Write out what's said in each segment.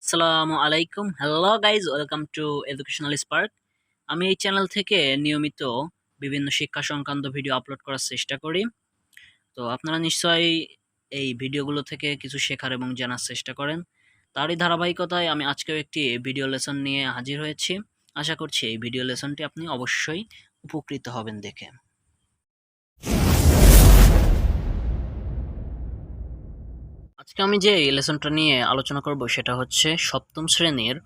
আসসালামু আলাইকুম। Hello guys, welcome to educational spark. আমি এই চ্যানেল থেকে নিয়মিত বিভিন্ন শিক্ষা সংক্রান্ত ভিডিও আপলোড করার চেষ্টা করি। তো আপনারা নিশ্চয়ই এই ভিডিওগুলো থেকে কিছু শেখার এবং জানার চেষ্টা করেন। তারই ধারাবাহিকতায় আমি আজকেও একটি ভিডিও লেসন নিয়ে হাজির হয়েছি। আশা করছি এই ভিডিও লেসনটি আপনি অবশ্যই উপকৃত হবেন দেখে। আজকে আমি যে লেসনটা নিয়ে আলোচনা করব সেটা হচ্ছে সপ্তম শ্রেণীর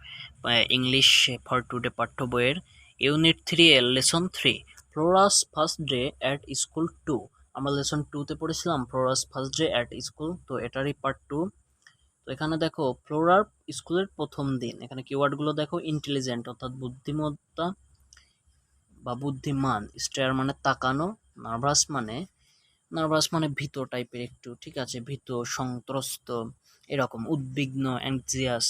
ইংলিশ ফর টুডে পাঠ্য বইয়ের ইউনিট 3 এর lesson 3 Flora's first day at school 2। আমরা লেসন 2 তে পড়েছিলাম Flora's first day at school, তো এটারই পার্ট 2। তো এখানে দেখো ফ্লোরার স্কুলের প্রথম দিন, এখানে কিওয়ার্ডগুলো দেখো ইন্টেলিজেন্ট অর্থাৎ বুদ্ধিমত্তা বা বুদ্ধিমান, স্টেয়ার মানে তাকানো, নার্ভাস মানে ভীত টাইপের একটু, ঠিক আছে, ভীত, সন্ত্রস্ত, এরকম উদ্বিগ্ন, অ্যাংজিয়াস,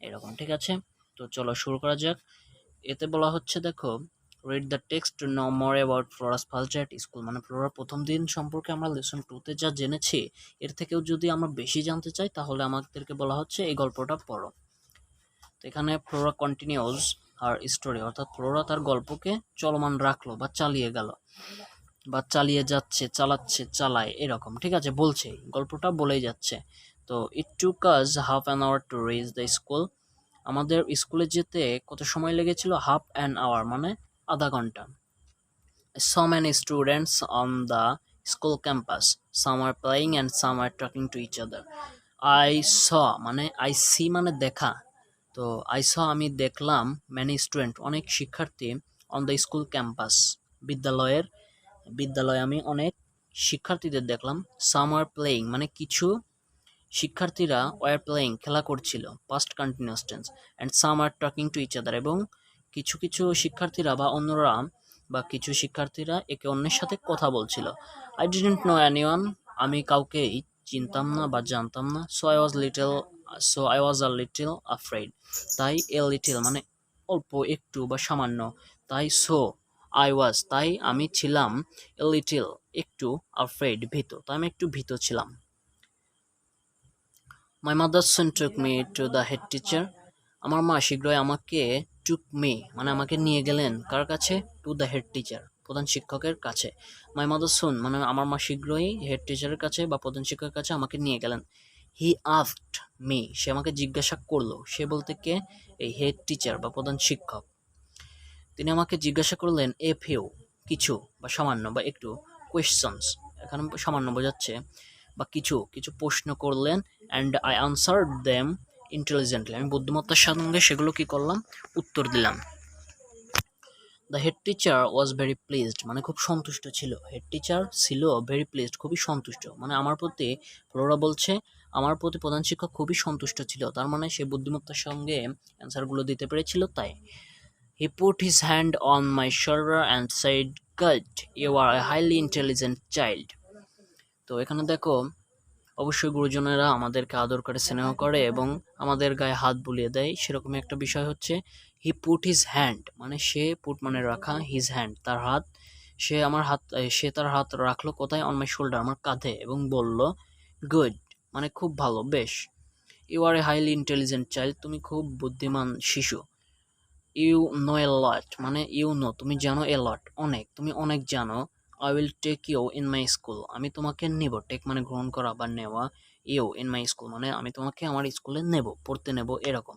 এরকম, ঠিক আছে। তো চলো শুরু করা যাক। এতে বলা হচ্ছে দেখো, read the text to know more about Flora's first day at school, মানে ফ্লোরার প্রথম দিন সম্পর্কে আমরা লেসন 2 তে যা জেনেছি এর থেকেও যদি আমরা বেশি জানতে চাই তাহলে আমাদেরকে বলা হচ্ছে এই গল্পটা পড়ো। তো এখানে ফ্লোরা কন্টিনিউস আর স্টোরি, অর্থাৎ ফ্লোরা তার গল্পকে চলমান রাখলো বা চালিয়ে গেল বা চালিয়ে যাচ্ছে, চালাচ্ছে, চালায়, এরকম, ঠিক আছে, বলছে, গল্পটা বলেই যাচ্ছে। তো it took us half an hour to reach the school, আমাদের স্কুলে যেতে কত সময় লেগেছিল? হাফ অ্যান আওয়ার মানে আধা ঘন্টা। So many students on the school campus, some are playing and some are talking to each other. I saw মানে I see মানে দেখা, তো I saw আমি দেখলাম, many student অনেক শিক্ষার্থী, on the school campus বিদ্যালয়ে আমি অনেক শিক্ষার্থীদের দেখলাম। সাম আর প্লেয়িং মানে কিছু শিক্ষার্থীরা ওয়ার প্লেয়িং খেলা করছিল, past continuous tense, and some are talking to each other, এবং কিছু কিছু শিক্ষার্থীরা বা অন্যরা বা কিছু শিক্ষার্থীরা একে অন্যের সাথে কথা বলছিল। আই ডিডন্ট নো এনিওয়ান, আমি কাউকেই চিনতাম না বা জানতাম না। So I was a little afraid, তাই এ লিটল মানে অল্প একটু বা সামান্য, তাই তাই আমি ছিলাম, এ লিটল একটু, আফ্রেড ভীত, তাই আমি একটু ভীত ছিলাম। My mother soon took me to the head teacher, আমার মা শীঘ্রই আমাকে, টুক মি মানে আমাকে নিয়ে গেলেন কার কাছে? টু দ্য হেড টিচার, প্রধান শিক্ষকের কাছে। মাই মাদার সুন মানে আমার মা শীঘ্রই হেড টিচারের কাছে বা প্রধান শিক্ষকের কাছে আমাকে নিয়ে গেলেন। হি আস্কড মি, সে আমাকে জিজ্ঞাসা করলো, সে বলতে কে? এই হেড টিচার বা প্রধান শিক্ষক। তিনি আমাকে জিজ্ঞাসা করলেন এ ফিউ কিছু বা সামান্য বা একটু, কোয়েশ্চনস এখানে সামান্য বোঝাচ্ছে, বা কিছু কিছু প্রশ্ন করলেন, and I answered them intelligently, আমি বুদ্ধিমত্তার সঙ্গে সেগুলো কি করলাম? উত্তর দিলাম। The head teacher was very pleased মানে খুব সন্তুষ্ট ছিল, হেড টিচার ছিল ভেরি প্লিজড খুবই সন্তুষ্ট, মানে আমার প্রতি, ফ্লোরা বলছে আমার প্রতি প্রধান শিক্ষক খুবই সন্তুষ্ট ছিল, তার মানে সে বুদ্ধিমত্তার সঙ্গে অ্যান্সারগুলো দিতে পেরেছিল তাই। He put his hand on my shoulder and said, "Good, you are a highly intelligent child." তো এখানে দেখো, অবশ্যই গুরুজনেরা আমাদেরকে আদর করে, স্নেহ করে এবং আমাদের গায়ে হাত বুলিয়ে দেয়, সেরকম একটা বিষয় হচ্ছে হি পুট হিজ হ্যান্ড, মানে সে, পুট মানে রাখা, হিজ হ্যান্ড তার হাত, সে তার হাত রাখলো কোথায়? অন মাই শোল্ডার আমার কাঁধে, এবং বলল গুড মানে খুব ভালো, বেশ। You are a highly intelligent child, তুমি খুব বুদ্ধিমান শিশু। ইউ নো এ লট মানে ইউ নো তুমি জানো, এ লট অনেক, তুমি অনেক জানো। I will take you in my school, আমি তোমাকে নেব, টেক মানে গ্রহণ করা বা নেওয়া, ইউ ইন মাই স্কুল মানে আমি তোমাকে আমার স্কুলে নেব, পড়তে নেব, এরকম।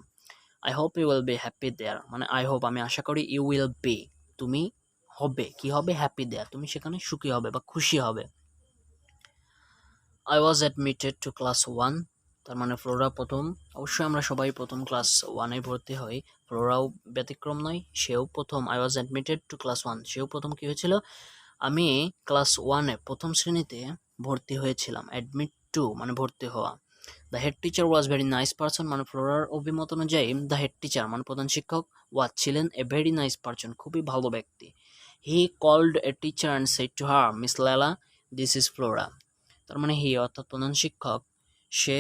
I hope you will be happy there মানে আই হোপ আমি আশা করি, ইউ উইল বি তুমি হবে, কি হবে? হ্যাপি দেয়ার তুমি সেখানে সুখী হবে বা খুশি হবে। I was admitted to class 1, তার মানে ফ্লোরা প্রথম, অবশ্যই আমরা সবাই প্রথম ক্লাস 1-এ ভর্তি হই, ফ্লোরাও ব্যতিক্রম নয়, সেও প্রথম। I was admitted to class 1, সেও প্রথম কি হয়েছিল? আমি ক্লাস 1-এ প্রথম শ্রেণীতে ভর্তি হয়েছিলাম। অ্যাডমিট টু মানে ভর্তি হওয়া। The head teacher was very nice person, মানে ফ্লোরার অভিমত অনুযায়ী দ্য হেড টিচার মানে প্রধান শিক্ষক ওয়াজ ছিলেন এ ভেরি নাইস পারসন খুবই ভালো ব্যক্তি। He called a teacher and said to her, miss Leila, this is Flora, তার মানে হি অর্থাৎ প্রধান শিক্ষক, সে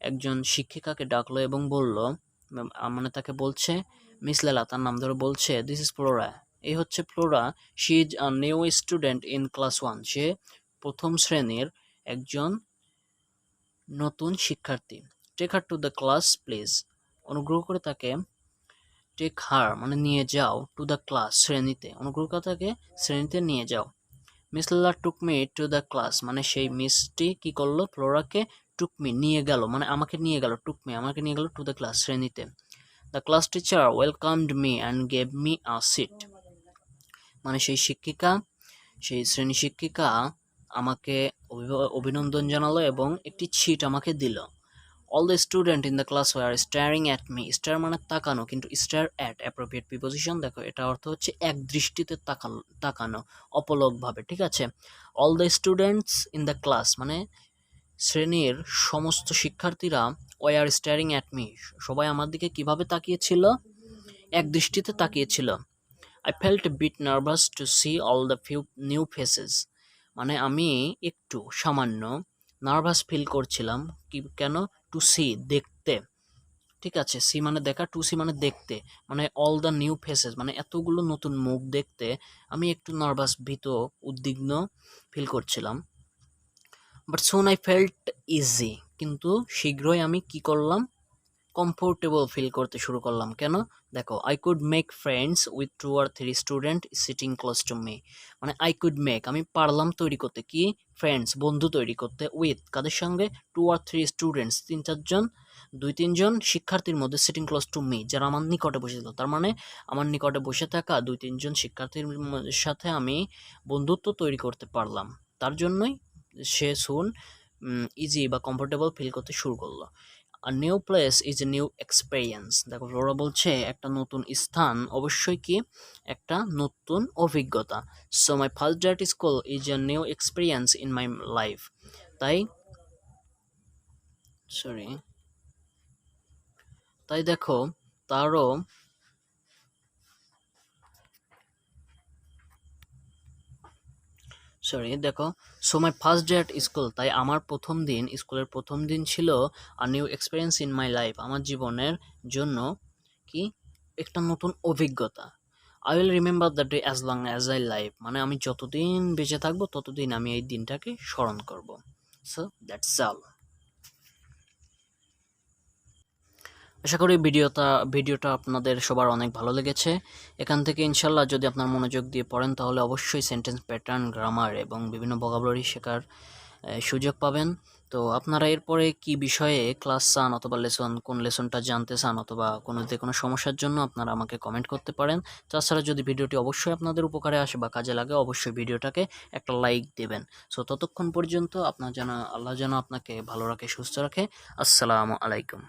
একজন শিক্ষিকাকে ডাকলো এবং বলল, মানে তাকে বলছে, মিস লেলা তার নাম ধরে বলছে, দিস ইজ ফ্লোরা, এই হচ্ছে ফ্লোরা, she is a new student in class 1, সে প্রথম শ্রেণীর একজন নতুন শিক্ষার্থী। Take her to the class please, অনুগ্রহ করে তাকে টেক হার মানে নিয়ে যাও টু দ্য ক্লাস শ্রেণীতে, অনুগ্রহ করে তাকে শ্রেণীতে নিয়ে যাও। মিস লালা took me two the class মানে সেই মিসটি কি করলো, ফ্লোরাকে টুক মি নিয়ে গেল মানে আমাকে নিয়ে গেল, টুক মি আমাকে নিয়ে গেল টু দ্য ক্লাস শ্রেণীতে। The class teacher welcomed me and gave me a seat মানে সেই শ্রেণী শিক্ষিকা আমাকে অভিনন্দন জানালো এবং একটি সিট আমাকে দিল। All the student in the class were staring at me, star মানে তাকানো, কিন্তু স্টার অ্যাট অ্যাপ্রোপ্রিয়েট প্রিপোজিশন, দেখো এটা অর্থ হচ্ছে এক দৃষ্টিতে তাকানো অপলকভাবে, ঠিক আছে। All the students in the class মানে শ্রেণীর সমস্ত শিক্ষার্থীরা ওয়ার স্টারিং অ্যাট মি সবাই আমার দিকে কিভাবে তাকিয়েছিল, এক দৃষ্টিতে তাকিয়েছিল। I felt a bit nervous to see all the few new faces মানে আমি একটু সামান্য নার্ভাস ফিল করছিলাম, কি কেন, টু সি দেখতে, ঠিক আছে, সি মানে দেখা, টু সি মানে দেখতে, মানে অল দ্য নিউ ফেসেস মানে এতগুলো নতুন মুখ দেখতে আমি একটু নার্ভাস, ভীত, উদ্বিগ্ন ফিল করছিলাম। But soon I felt easy কিন্তু শীঘ্রই আমি কি করলাম, কমফোর্টেবল ফিল করতে শুরু করলাম। কেন, দেখো, I could make friends with 2 or 3 student sitting close to me মানে আই কুড মেক আমি পারলাম তৈরি করতে, কি, ফ্রেন্ডস বন্ধু তৈরি করতে, উইথ কাদের সঙ্গে, 2 or 3 স্টুডেন্টস 3-4 জন, 2-3 জন শিক্ষার্থীর মধ্যে, সিটিং ক্লোজ টু মি যারা আমার নিকটে বসেছিল, তার মানে আমার নিকটে বসে থাকা 2-3 জন শিক্ষার্থীর সাথে আমি বন্ধুত্ব তৈরি করতে পারলাম। তার জন্যই সে শুন ইজি বা কমফোর্টেবল ফিল করতে শুরু করলো। A new place is a new experience, দেখো ফ্লোরা বলছে একটা নতুন স্থান অবশ্যই কি একটা নতুন অভিজ্ঞতা। So my first day at school is a new experience in my life, তাই সরি তাই দেখো তারও দেখো, so my first day at school তাই আমার প্রথম দিন, স্কুলের প্রথম দিন ছিল আর new experience in my life আমার জীবনের জন্য কি একটা নতুন অভিজ্ঞতা। I will remember the day as long as I live মানে আমি যতদিন বেঁচে থাকবো ততদিন আমি এই দিনটাকে স্মরণ করব। So that's all. আশা করি ভিডিওটা আপনাদের সবার অনেক ভালো লেগেছে। এখান থেকে ইনশাল্লাহ যদি আপনার মনোযোগ দিয়ে পড়েন তাহলে অবশ্যই সেন্টেন্স প্যাটার্ন, গ্রামার এবং বিভিন্ন ভোকাবুলারি শেখার সুযোগ পাবেন। তো আপনারা এরপরে কি বিষয়ে ক্লাস চান অথবা কোন লেসনটা জানতে চান অথবা কোনো সমস্যার জন্য আপনারা আমাকে কমেন্ট করতে পারেন। তাছাড়া যদি ভিডিওটি অবশ্যই আপনাদের উপকারে আসে বা কাজে লাগে অবশ্যই ভিডিওটাকে একটা লাইক দেবেন। সো ততক্ষণ পর্যন্ত আল্লাহ যেন আপনাকে ভালো রাখে, সুস্থ রাখে। আসসালামু আলাইকুম।